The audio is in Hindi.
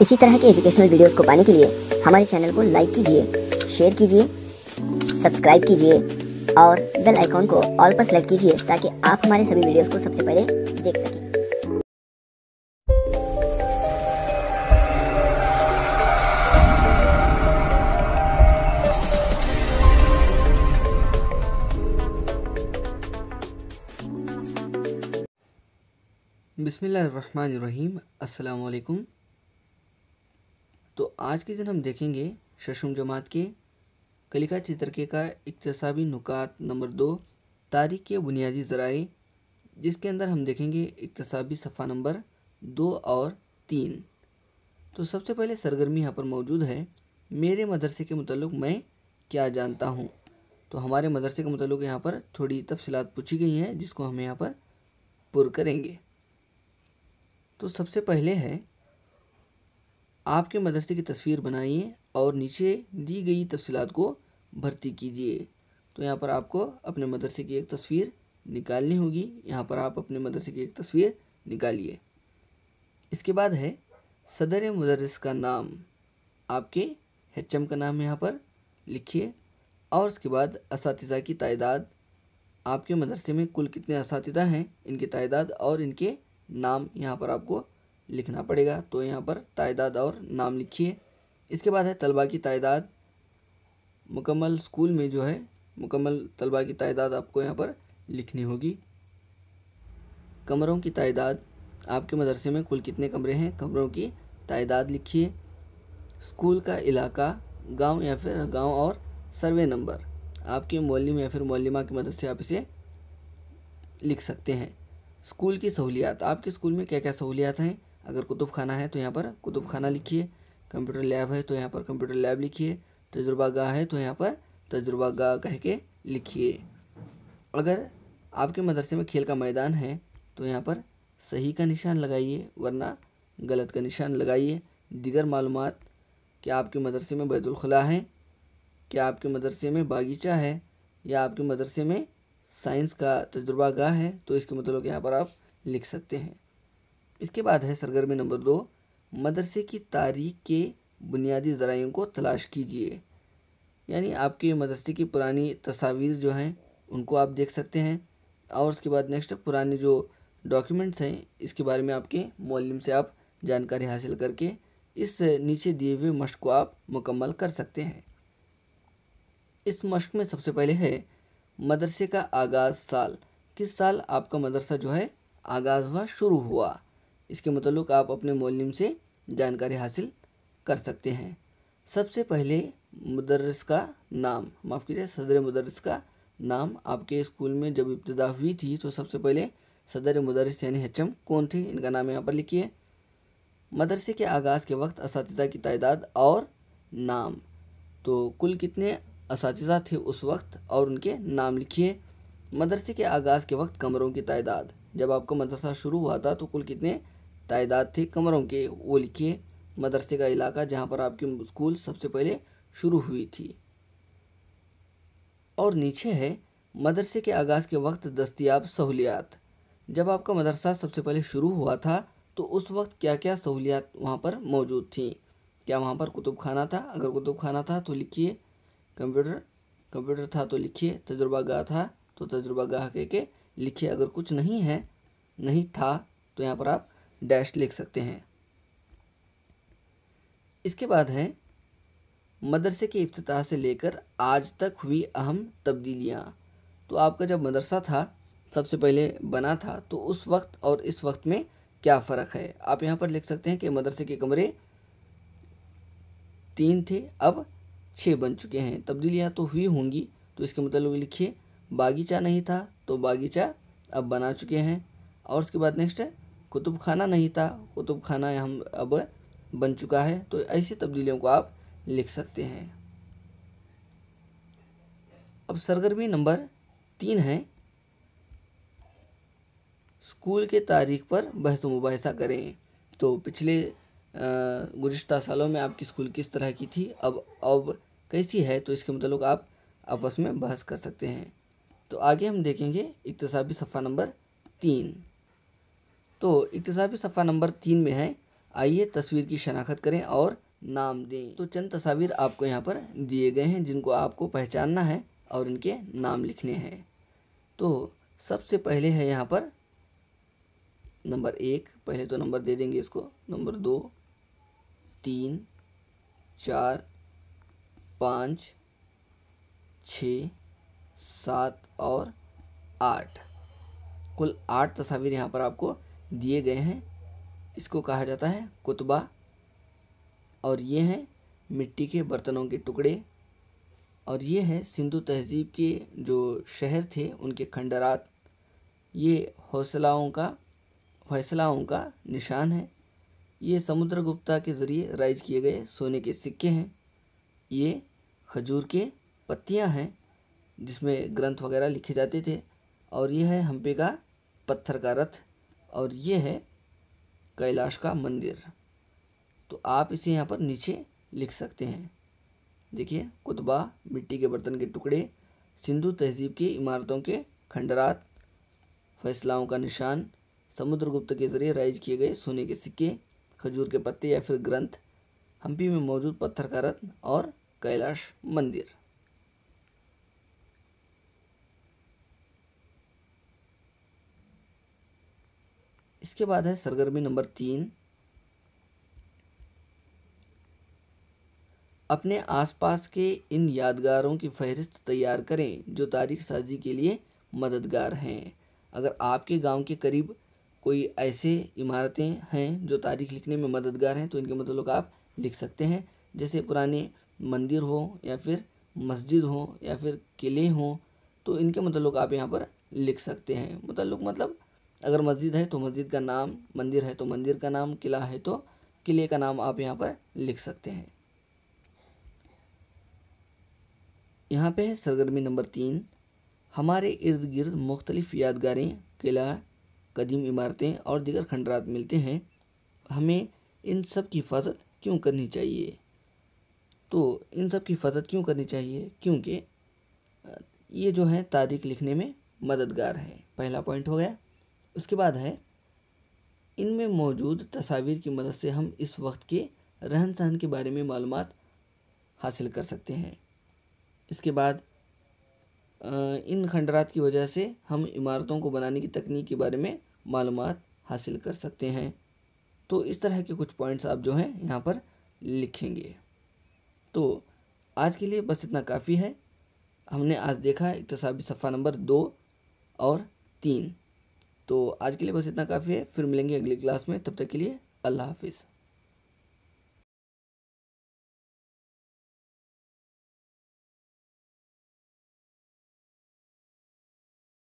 इसी तरह के एजुकेशनल वीडियोस को पाने के लिए हमारे चैनल को लाइक कीजिए, शेयर कीजिए, सब्सक्राइब कीजिए और बेल आइकॉन को ऑल पर सेलेक्ट कीजिए ताकि आप हमारे सभी वीडियोस को सबसे पहले देख सकें। बिस्मिल्लाहिर्रहमानिर्रहीम, अस्सलाम वालेकुम। तो आज के दिन हम देखेंगे शशम जमात के कलिका चित्रके का इक्तसाबी नुकात नंबर 2 तारीख के बुनियादी ज़राए, जिसके अंदर हम देखेंगे इक्तसाबी सफ़ा नंबर 2 और 3। तो सबसे पहले सरगर्मी यहाँ पर मौजूद है, मेरे मदरसे के मुताल्लिक़ मैं क्या जानता हूँ। तो हमारे मदरसे के मुताल्लिक़ यहाँ पर थोड़ी तफसीलात पूछी गई हैं जिसको हम यहाँ पर पुर करेंगे। तो सबसे पहले है, आपके मदरसे की तस्वीर बनाइए और नीचे दी गई तफसीलात को भर्ती कीजिए। तो यहाँ पर आपको अपने मदरसे की एक तस्वीर निकालनी होगी। यहाँ पर आप अपने मदरसे की एक तस्वीर निकालिए। इसके बाद है सदर मुदर्रिस का नाम, आपके HM का नाम यहाँ पर लिखिए और उसके बाद असातिज़ा की तादाद, आपके मदरसे में कुल कितने असातिज़ा हैं, इनकी तादाद और इनके नाम यहाँ पर आपको लिखना पड़ेगा। तो यहाँ पर तादाद और नाम लिखिए। इसके बाद है तलबा की तादाद, मुकम्मल स्कूल में जो है मुकम्मल तलबा की तादाद आपको यहाँ पर लिखनी होगी। कमरों की तादाद, आपके मदरसे में कुल कितने कमरे हैं, कमरों की तादाद लिखिए। स्कूल का इलाका, गांव या फिर गांव और सर्वे नंबर, आपके मौलिम या फिर मौलिमा की मदद से आप इसे लिख सकते हैं। स्कूल की सहूलियात, आपके स्कूल में क्या क्या सहूलियात हैं। अगर कुतुब खाना है तो यहाँ पर कुतुब खाना लिखिए। कंप्यूटर लैब है तो यहाँ पर कंप्यूटर लैब लिखिए। तजुर्बा गाह है तो यहाँ पर तजुर्बा गाह कह के लिखिए। अगर आपके मदरसे में खेल का मैदान है तो यहाँ पर सही का निशान लगाइए, वरना गलत का निशान लगाइए। दीगर मालूमात, क्या आपके मदरसे में बैतुल खुला है, क्या आपके मदरसे में बागीचा है, या आपके मदरसे में साइंस का तजुर्बा गाह है, तो इसके मतलब यहाँ पर आप लिख सकते हैं। इसके बाद है सरगर्मी नंबर 2, मदरसे की तारीख के बुनियादी ज़राइयों को तलाश कीजिए। यानी आपके मदरसे की पुरानी तस्वीर जो हैं उनको आप देख सकते हैं और उसके बाद नेक्स्ट पुराने जो डॉक्यूमेंट्स हैं इसके बारे में आपके मौलिम से आप जानकारी हासिल करके इस नीचे दिए हुए मश्क को आप मुकम्मल कर सकते हैं। इस मश्क में सबसे पहले है मदरसे का आगाज़ साल, किस साल आपका मदरसा जो है आगाज़ हुआ, शुरू हुआ। इसके मुताल्लिक़ आप अपने मौलिम से जानकारी हासिल कर सकते हैं। सबसे पहले मुदर्रिस का नाम, माफ़ कीजिए सदर मुदर्रिस का नाम, आपके स्कूल में जब इब्तिदा हुई थी तो सबसे पहले सदर मुदर्रिस यानी HM कौन थे, इनका नाम यहाँ पर लिखिए। मदरसे के आगाज़ के वक्त असातिज़ा की तादाद और नाम, तो कुल कितने असातिज़ा थे उस वक्त और उनके नाम लिखिए। मदरसे के आगाज़ के वक्त कमरों की तादाद, जब आपका मदरसा शुरू हुआ था तो कुल कितने तादाद थे कमरों के, वो लिखिए। मदरसे का इलाका जहाँ पर आपकी स्कूल सबसे पहले शुरू हुई थी। और नीचे है मदरसे के आगाज़ के वक्त दस्तयाब सहूलियात, जब आपका मदरसा सबसे पहले शुरू हुआ था तो उस वक्त क्या क्या सहूलियात वहाँ पर मौजूद थी। क्या वहाँ पर कुतुब खाना था, अगर कुतुब खाना था तो लिखिए। कंप्यूटर था तो लिखिए। तजुर्बा गाह था तो तजुर्बा गाह कह के लिखिए। अगर कुछ नहीं था तो यहाँ पर आप डैश लिख सकते हैं। इसके बाद है मदरसे के इफ्तिताह से लेकर आज तक हुई अहम तब्दीलियाँ। तो आपका जब मदरसा था सबसे पहले बना था तो उस वक्त और इस वक्त में क्या फ़र्क है, आप यहाँ पर लिख सकते हैं कि मदरसे के कमरे 3 थे, अब 6 बन चुके हैं। तब्दीलियाँ तो हुई होंगी तो इसके मतलब लिखिए। बागीचा नहीं था तो बागीचा अब बना चुके हैं। और उसके बाद नेक्स्ट है कुतुब खाना नहीं था, कुतुब खाना हम अब बन चुका है। तो ऐसी तब्दीलियों को आप लिख सकते हैं। अब सरगर्मी नंबर 3 है, स्कूल के तारीख पर बहस मुबाहिसा करें। तो पिछले गुज़िश्ता सालों में आपकी स्कूल किस तरह की थी, अब कैसी है, तो इसके मुताल्लिक़ आप आपस में बहस कर सकते हैं। तो आगे हम देखेंगे इक्तिसाबी सफ़ा नंबर 3। तो इक्तिसाबी सफ़ा नंबर 3 में है आइए तस्वीर की शनाख्त करें और नाम दें। तो चंद तस्वीर आपको यहाँ पर दिए गए हैं जिनको आपको पहचानना है और इनके नाम लिखने हैं। तो सबसे पहले है यहाँ पर नंबर 1, पहले तो नंबर दे देंगे इसको, नंबर 2, 3, 4, 5, 6, 7 और 8। कुल 8 तस्वीर यहाँ पर आपको दिए गए हैं। इसको कहा जाता है कुतबा। और ये हैं मिट्टी के बर्तनों के टुकड़े। और ये है सिंधु तहज़ीब के जो शहर थे उनके खंडरात। ये फैसलाओं का निशान है। ये समुद्रगुप्ता के ज़रिए राइज किए गए सोने के सिक्के हैं। ये खजूर के पत्तियां हैं जिसमें ग्रंथ वगैरह लिखे जाते थे। और ये है हम्पी का पत्थर का रथ। और ये है कैलाश का मंदिर। तो आप इसे यहाँ पर नीचे लिख सकते हैं। देखिए, कुतबा, मिट्टी के बर्तन के टुकड़े, सिंधु तहज़ीब की इमारतों के खंडरात, फैसलाओं का निशान, समुद्रगुप्त के ज़रिए राइज किए गए सोने के सिक्के, खजूर के पत्ते या फिर ग्रंथ, हम्पी में मौजूद पत्थर का रत्न और कैलाश मंदिर। इसके बाद है सरगर्मी नंबर 3। अपने आसपास के इन यादगारों की फहरिस्त तैयार करें जो तारीख साजी के लिए मददगार हैं। अगर आपके गांव के करीब कोई ऐसे इमारतें हैं जो तारीख लिखने में मददगार हैं तो इनके मतलब आप लिख सकते हैं। जैसे पुराने मंदिर हो या फिर मस्जिद हो या फिर किले हों तो इनके मतलब आप यहाँ पर लिख सकते हैं। मतलब अगर मस्जिद है तो मस्जिद का नाम, मंदिर है तो मंदिर का नाम, किला है तो किले का नाम आप यहाँ पर लिख सकते हैं। यहाँ पे है सरगर्मी नंबर 3। हमारे इर्द गिर्द मुख्तलिफ़ यादगारें, किला, कदीम इमारतें और दीगर खंडरात मिलते हैं। हमें इन सब की हिफाजत क्यों करनी चाहिए? तो इन सब की हिफाजत क्यों करनी चाहिए? क्योंकि ये जो है तारीख लिखने में मददगार है। पहला पॉइंट हो गया। उसके बाद है इनमें मौजूद तस्वीर की मदद से हम इस वक्त के रहन सहन के बारे में मालूमात हासिल कर सकते हैं। इसके बाद इन खंडरात की वजह से हम इमारतों को बनाने की तकनीक के बारे में मालूमात हासिल कर सकते हैं। तो इस तरह के कुछ पॉइंट्स आप जो हैं यहाँ पर लिखेंगे। तो आज के लिए बस इतना काफ़ी है। हमने आज देखा इक्तिसाबी सफ़ा नंबर 2 और 3। तो आज के लिए बस इतना काफ़ी है। फिर मिलेंगे अगली क्लास में। तब तक के लिए अल्लाह हाफिज़।